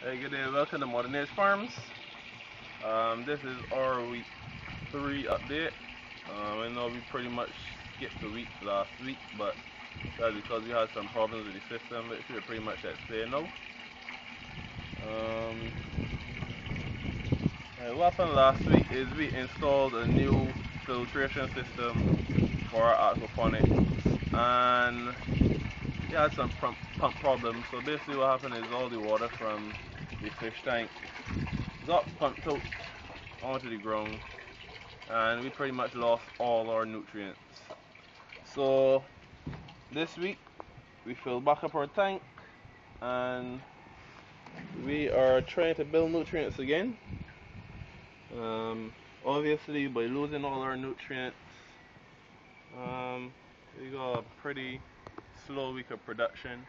Hey, good day, welcome to Modern Age Farms. This is our week 3 update. I know we pretty much skipped the week last week, but that's because we had some problems with the system, which we're pretty much explain now. What happened last week is we installed a new filtration system for our aquaponics, and we had some pump problems. So basically what happened is all the water from the fish tank got pumped out onto the ground, and we pretty much lost all our nutrients. So this week we filled back up our tank, and we are trying to build nutrients again. Obviously by losing all our nutrients, we got a pretty slow week of production,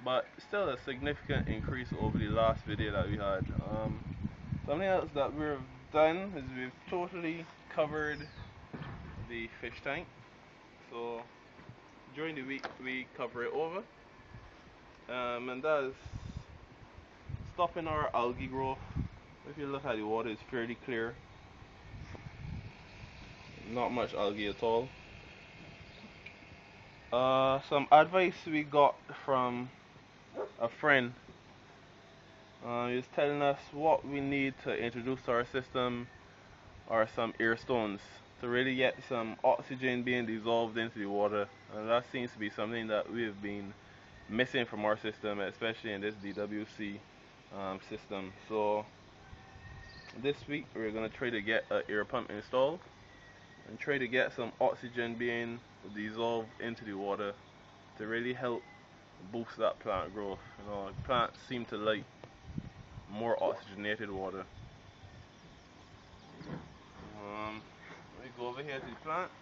but still a significant increase over the last video that we had. Something else that we've done is we've totally covered the fish tank. So during the week we cover it over, and that is stopping our algae growth. If you look at the water, it's fairly clear, not much algae at all. Some advice we got from a friend. He's telling us what we need to introduce to our system are some air stones to really get some oxygen being dissolved into the water, and that seems to be something that we've been missing from our system, especially in this DWC system. So this week we're going to try to get an air pump installed and try to get some oxygen being dissolved into the water to really help boost that plant growth. Plants seem to like more oxygenated water. Let me go over here to the plants.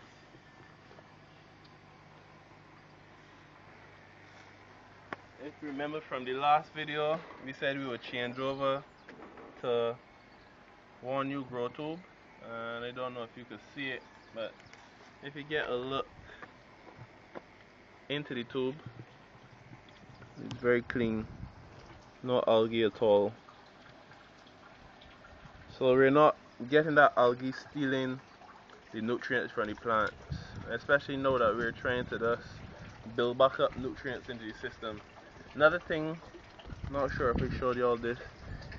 If you remember from the last video, we said we would change over to one new grow tube, and I don't know if you can see it, but if you get a look into the tube, it's very clean, no algae at all. So we're not getting that algae stealing the nutrients from the plants, especially now that we're trying to just build back up nutrients into the system. Another thing, not sure if I showed you all this,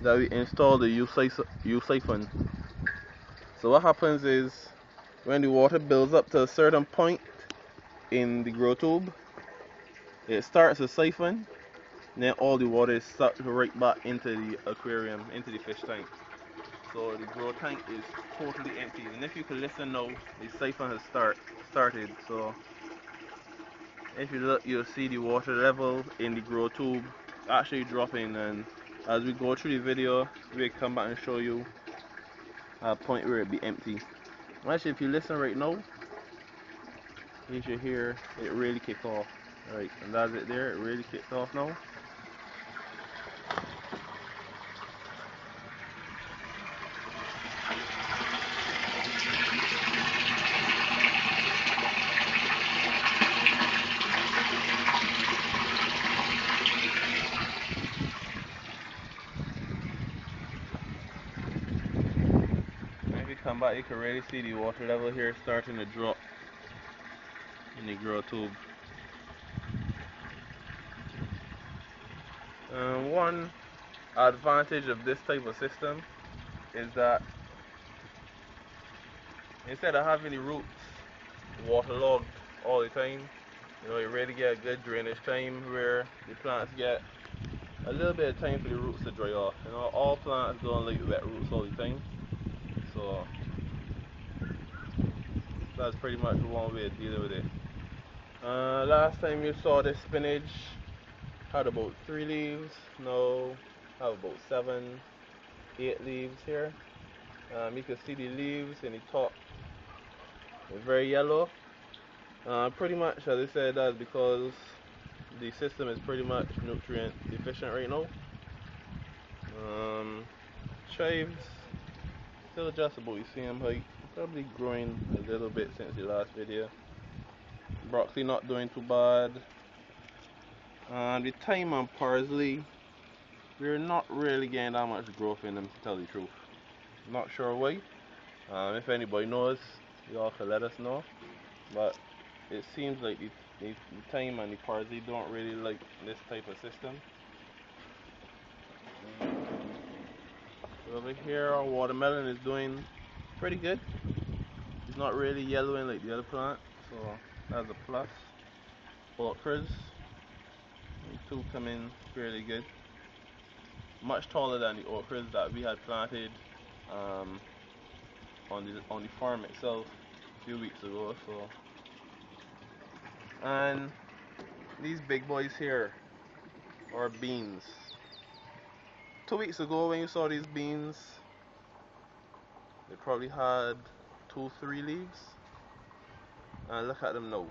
that we installed the U-siphon. So what happens is when the water builds up to a certain point in the grow tube, it starts to siphon, and then all the water is sucked right back into the aquarium, into the fish tank. So the grow tank is totally empty, and if you can listen now, the siphon has started. So if you look, you'll see the water level in the grow tube actually dropping, and as we go through the video, we'll come back and show you a point where it be empty. Actually, if you listen right now, you should hear it really kick off. Right, and that's it there, it really kicked off now. If you come back, you can really see the water level here starting to drop in the grow tube. One advantage of this type of system is that instead of having the roots waterlogged all the time, you really get a good drainage time where the plants get a little bit of time for the roots to dry off. All plants don't like wet roots all the time, so that's pretty much one way of dealing with it. Last time you saw this spinach had about 3 leaves, now have about 7, 8 leaves here. You can see the leaves in the top, they're very yellow. Pretty much, as I said, that's because the system is pretty much nutrient deficient right now. Chives still just about the same height, probably growing a little bit since the last video. Broccoli not doing too bad. The thyme and parsley we're not really getting that much growth in them, to tell the truth. Not sure why. If anybody knows, y'all can let us know. But it seems like the thyme and the parsley don't really like this type of system. Over here, our watermelon is doing pretty good. It's not really yellowing like the other plant, so that's a plus. Okras, these two come in fairly good. Much taller than the okras that we had planted on the farm itself a few weeks ago. So, and these big boys here are beans. 2 weeks ago when you saw these beans, they probably had 2-3 leaves, and look at them now.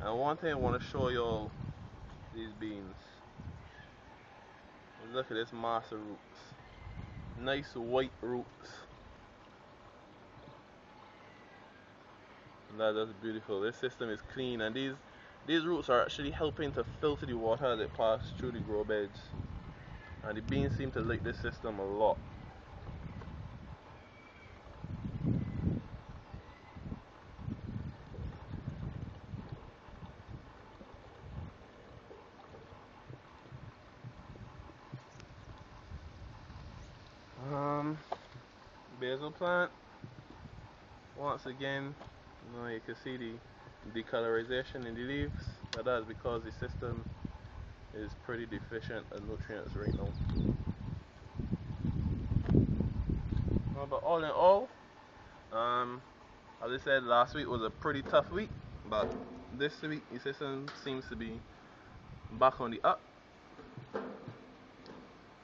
And one thing I want to show y'all, these beans. Look at this mass of roots. Nice white roots. That's beautiful. This system is clean, and these roots are actually helping to filter the water as it passes through the grow beds. And the beans seem to like this system a lot. Basil plant. Once again, you can see the decolorization in the leaves, but that's because the system is pretty deficient in nutrients right now. But all in all, as I said, last week was a pretty tough week, but this week the system seems to be back on the up,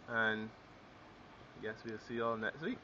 and I guess we'll see y'all next week.